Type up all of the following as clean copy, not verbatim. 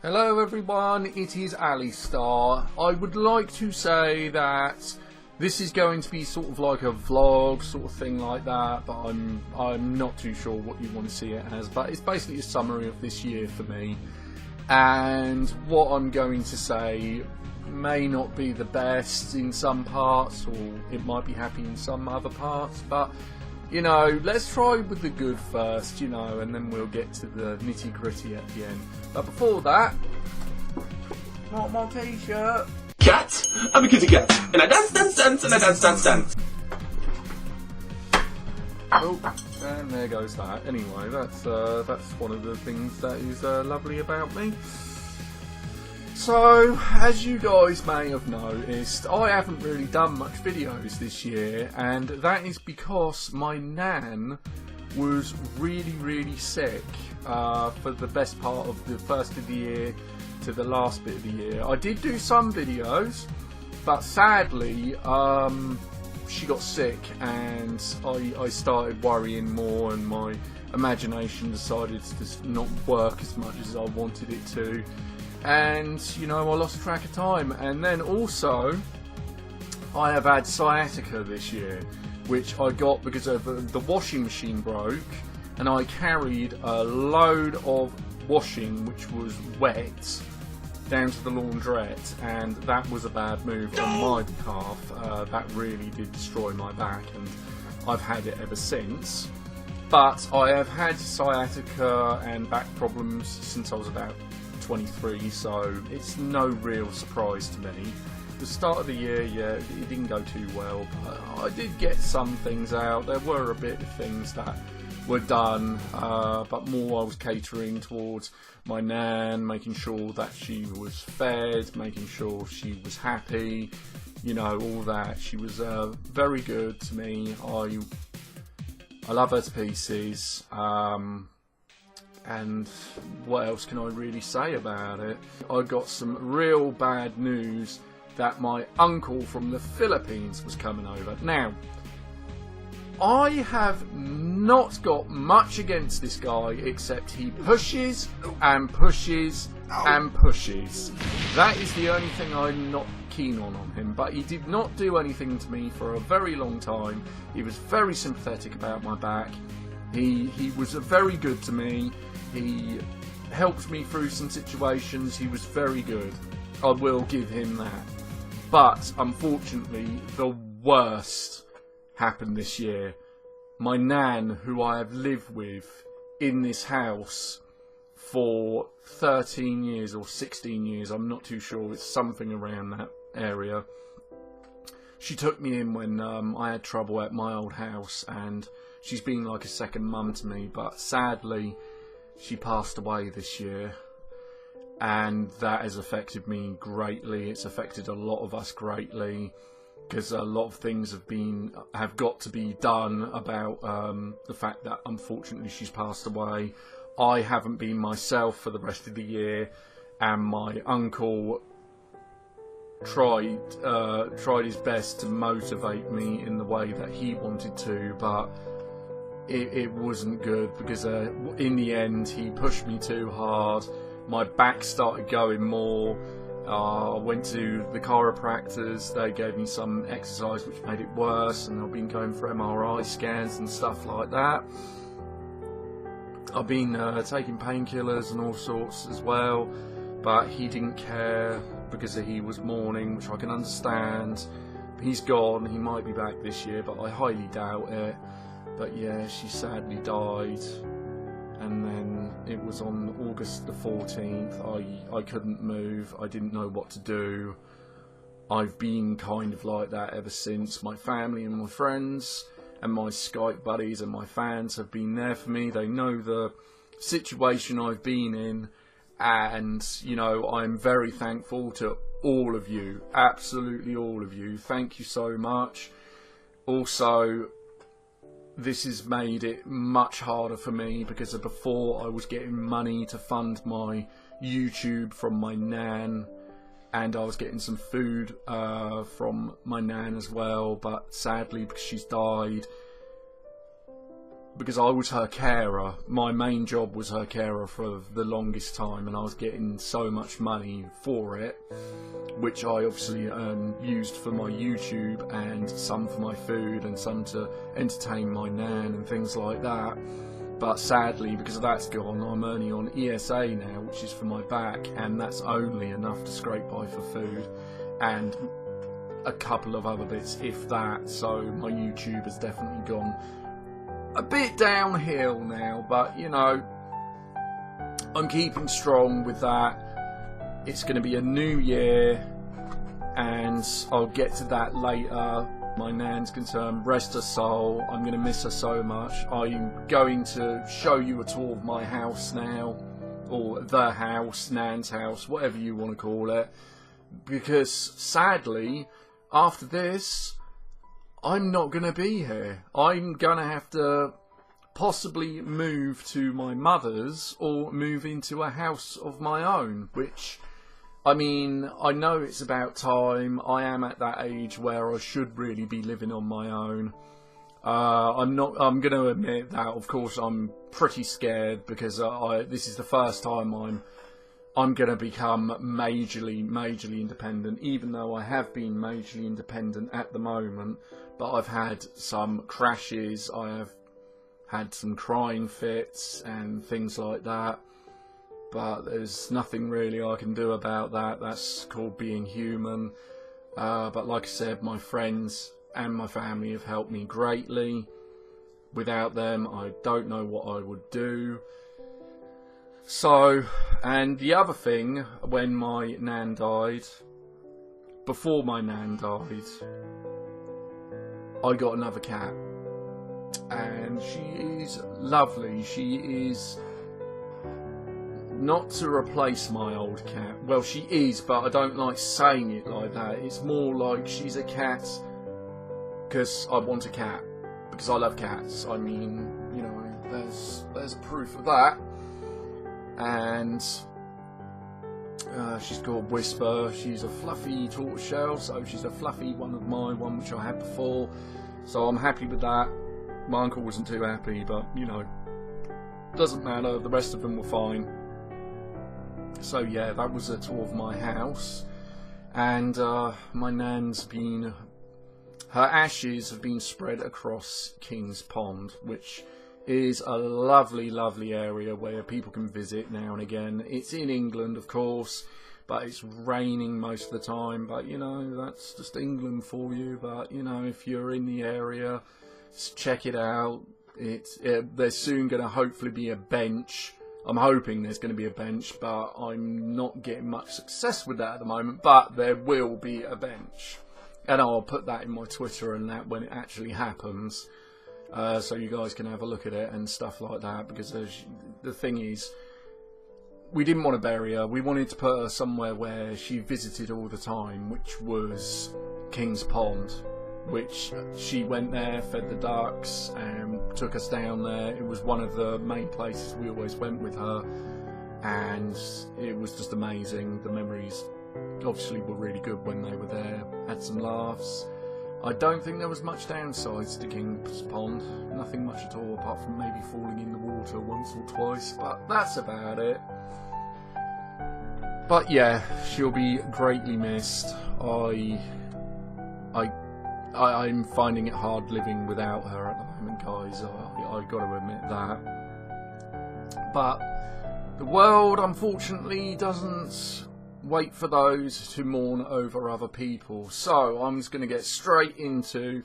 Hello everyone, it is Alistar. I would like to say that this is going to be sort of like a vlog sort of thing like that, but I'm not too sure what you want to see it as, but it's basically a summary of this year for me. And what I'm going to say may not be the best in some parts, or it might be happy in some other parts, but you know, let's try with the good first, you know, and then we'll get to the nitty gritty at the end. But before that, not my t-shirt. Cat? I'm a kitty cat. And I dance, dance, dance, and I dance, dance, dance. Oh, and there goes that. Anyway, that's one of the things that is lovely about me. So, as you guys may have noticed, I haven't really done much videos this year, and that is because my nan was really sick for the best part of the first of the year to the last bit of the year. I did do some videos, but sadly she got sick and I started worrying more, and my imagination decided to just not work as much as I wanted it to. And you know, I lost track of time. And then also I have had sciatica this year, which I got because of the washing machine broke, and I carried a load of washing which was wet down to the laundrette, and that was a bad move on my behalf. That really did destroy my back, and I've had it ever since. But I have had sciatica and back problems since I was about 23, so it's no real surprise to me. The start of the year, yeah, it didn't go too well, but I did get some things out. There were a bit of things that were done, but more I was catering towards my nan, making sure that she was fed, making sure she was happy, you know, all that. She was very good to me. I love her to pieces. And what else can I really say about it? I got some real bad news that my uncle from the Philippines was coming over. Now, I have not got much against this guy, except he pushes and pushes and pushes. That is the only thing I'm not keen on him, but he did not do anything to me for a very long time. He was very sympathetic about my back. He was very good to me. He helped me through some situations. He was very good. I will give him that. But unfortunately, the worst happened this year. My nan, who I have lived with in this house for 13 years or 16 years, I'm not too sure, it's something around that area. She took me in when I had trouble at my old house, and she's been like a second mum to me, but sadly she passed away this year, and that has affected me greatly. It's affected a lot of us greatly, because a lot of things have got to be done about the fact that unfortunately she's passed away. I haven't been myself for the rest of the year, and my uncle tried his best to motivate me in the way that he wanted to, but it wasn't good, because in the end he pushed me too hard. My back started going more. I went to the chiropractors. They gave me some exercise which made it worse, and I've been going for MRI scans and stuff like that. I've been taking painkillers and all sorts as well, but he didn't care because he was mourning, which I can understand. He's gone. He might be back this year, but I highly doubt it. But yeah, she sadly died, and then it was on August the 14th. I couldn't move. I didn't know what to do. I've been kind of like that ever since. My family and my friends and my Skype buddies and my fans have been there for me. They know the situation I've been in, and you know, I'm very thankful to all of you, absolutely all of you. Thank you so much. Also, this has made it much harder for me, because before I was getting money to fund my YouTube from my nan, and I was getting some food from my nan as well, but sadly, because she's died, because I was her carer. My main job was her carer for the longest time, and I was getting so much money for it, which I obviously used for my YouTube and some for my food and some to entertain my nan and things like that. But sadly, because that's gone, I'm only on ESA now, which is for my back, and that's only enough to scrape by for food and a couple of other bits, if that. So my YouTube has definitely gone a bit downhill now, but you know, I'm keeping strong with that. It's going to be a new year, and I'll get to that later. My nan's concerned, rest her soul. I'm going to miss her so much. I'm going to show you a tour of my house now, or the house, nan's house, whatever you want to call it, because sadly, after this, I'm not going to be here. I'm going to have to possibly move to my mother's or move into a house of my own, which, I mean, I know it's about time. I am at that age where I should really be living on my own. I'm going to admit that, of course, I'm pretty scared because this is the first time I'm going to become majorly independent, even though I have been majorly independent at the moment. But I've had some crashes, I have had some crying fits and things like that. But there's nothing really I can do about that. That's called being human. But like I said, my friends and my family have helped me greatly. Without them, I don't know what I would do. So, and the other thing, when my nan died, before my nan died, I got another cat. And she is lovely. She is not to replace my old cat. Well, she is, but I don't like saying it like that. It's more like she's a cat because I want a cat. Because I love cats. I mean, you know, there's proof of that. And she's called Whisper. She's a fluffy tortoiseshell, so she's a fluffy one of mine, one which I had before. So I'm happy with that. My uncle wasn't too happy, but you know, doesn't matter. The rest of them were fine. So yeah, that was a tour of my house, and my nan's been. Her ashes have been spread across King's Pond, which is a lovely area where people can visit now and again. It's in England, of course, but it's raining most of the time. But you know, that's just England for you. But you know, if you're in the area, check it out. There's soon going to hopefully be a bench. I'm hoping there's going to be a bench, but I'm not getting much success with that at the moment. But there will be a bench, and I'll put that in my Twitter and that when it actually happens. So you guys can have a look at it and stuff like that, because the thing is, we didn't want to bury her. We wanted to put her somewhere where she visited all the time, which was King's Pond, which she went there, fed the ducks, and took us down there. It was one of the main places we always went with her, and it was just amazing. The memories obviously were really good when they were there. Had some laughs. I don't think there was much downsides to King's Pond. Nothing much at all, apart from maybe falling in the water once or twice, but that's about it. But yeah, she'll be greatly missed. I'm finding it hard living without her at the moment, guys. I got to admit that. But the world, unfortunately, doesn't wait for those to mourn over other people. So I'm just going to get straight into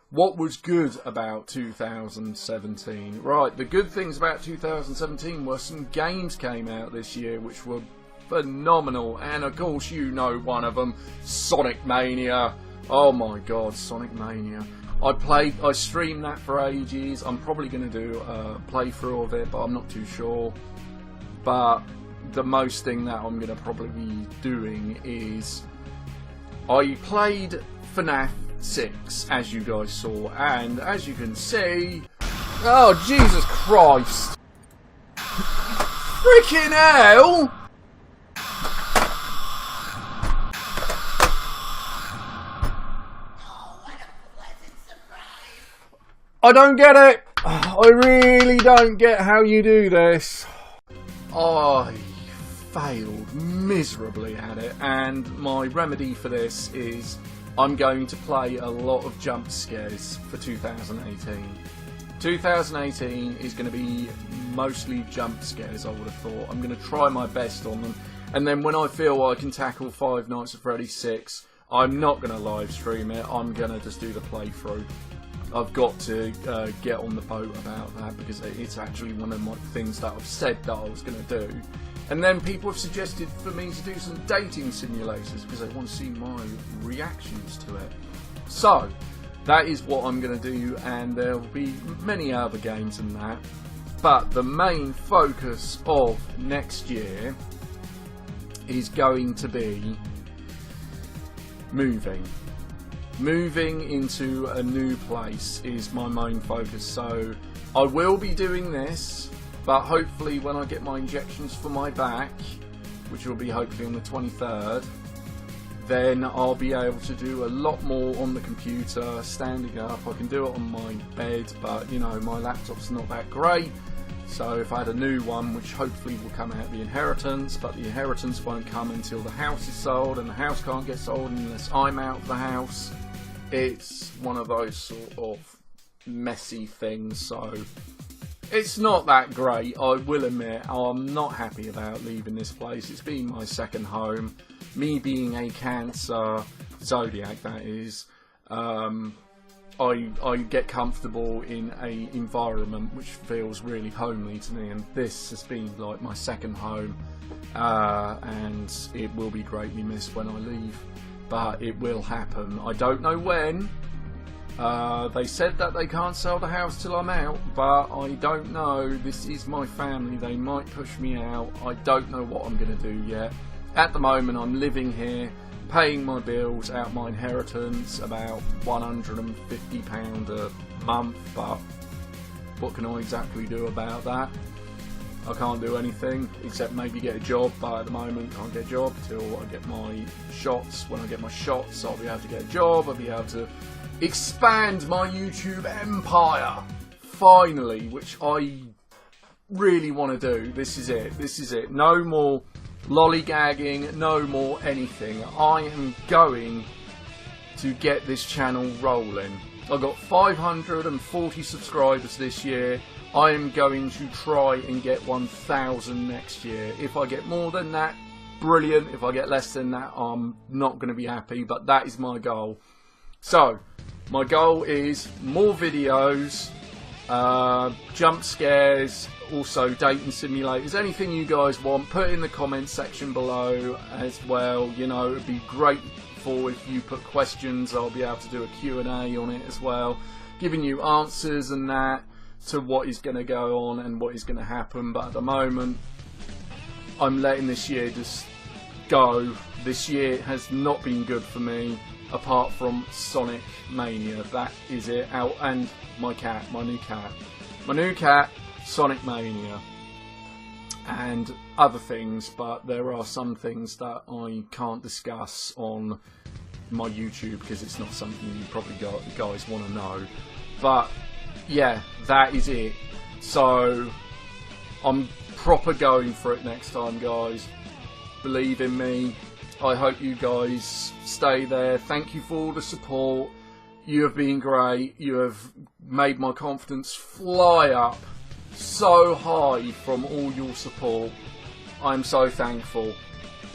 what was good about 2017. Right, the good things about 2017 were some games came out this year which were phenomenal, and of course you know one of them, Sonic Mania. Oh my god, Sonic Mania. I streamed that for ages. I'm probably going to do a playthrough of it, but I'm not too sure. But the most thing that I'm going to probably be doing is, I played FNAF 6, as you guys saw, and as you can see, oh Jesus Christ, freaking hell, I don't get it. I really don't get how you do this. I failed miserably at it, and my remedy for this is I'm going to play a lot of jump scares for 2018. 2018 is going to be mostly jump scares, I would have thought. I'm going to try my best on them, and then when I feel I can tackle Five Nights at Freddy's 6, I'm not going to live stream it, I'm going to just do the playthrough. I've got to get on the boat about that, because it's actually one of my things that I've said that I was going to do. And then people have suggested for me to do some dating simulators because they want to see my reactions to it. So, that is what I'm going to do, and there will be many other games than that. But the main focus of next year is going to be moving. Moving into a new place is my main focus, so I will be doing this, but hopefully when I get my injections for my back, which will be hopefully on the 23rd, then I'll be able to do a lot more on the computer, standing up. I can do it on my bed, but you know, my laptop's not that great, so if I had a new one, which hopefully will come out the inheritance, but the inheritance won't come until the house is sold, and the house can't get sold unless I'm out of the house. It's one of those sort of messy things, so it's not that great, I will admit. I'm not happy about leaving this place. It's been my second home. Me being a Cancer zodiac, that is, I get comfortable in a environment which feels really homely to me, and this has been like my second home, and it will be greatly missed when I leave. But it will happen. I don't know when. They said that they can't sell the house till I'm out, but I don't know. This is my family. They might push me out. I don't know what I'm going to do yet. At the moment, I'm living here, paying my bills out my inheritance, about £150 a month, but what can I exactly do about that? I can't do anything except maybe get a job, but at the moment can't get a job till I get my shots. When I get my shots, I'll be able to get a job, I'll be able to expand my YouTube empire, finally, which I really want to do. This is it, no more lollygagging, no more anything. I am going to get this channel rolling. I got 540 subscribers this year. I am going to try and get 1,000 next year. If I get more than that, brilliant. If I get less than that, I'm not going to be happy, but that is my goal. So, my goal is more videos, jump scares, also dating simulators, anything you guys want, put in the comments section below as well. You know, it'd be great if you put questions. I'll be able to do a Q&A on it as well, giving you answers and that to what is going to go on and what is going to happen. But at the moment, I'm letting this year just go. This year has not been good for me, apart from Sonic Mania. That is it. And my cat, my new cat, Sonic Mania, and other things, but there are some things that I can't discuss on my YouTube because it's not something you probably guys want to know. But yeah, that is it. So I'm proper going for it next time, guys. Believe in me. I hope you guys stay there. Thank you for all the support. You have been great. You have made my confidence fly up so high from all your support. I'm so thankful.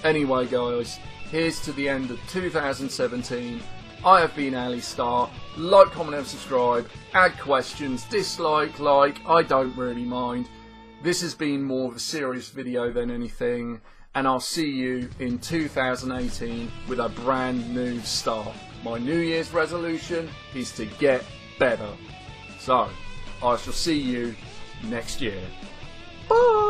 Anyway, guys, here's to the end of 2017. I have been Ali Star. Like, comment and subscribe. Add questions, dislike, like, I don't really mind. This has been more of a serious video than anything, and I'll see you in 2018 with a brand new start. My New Year's resolution is to get better. So, I shall see you next year. Bye!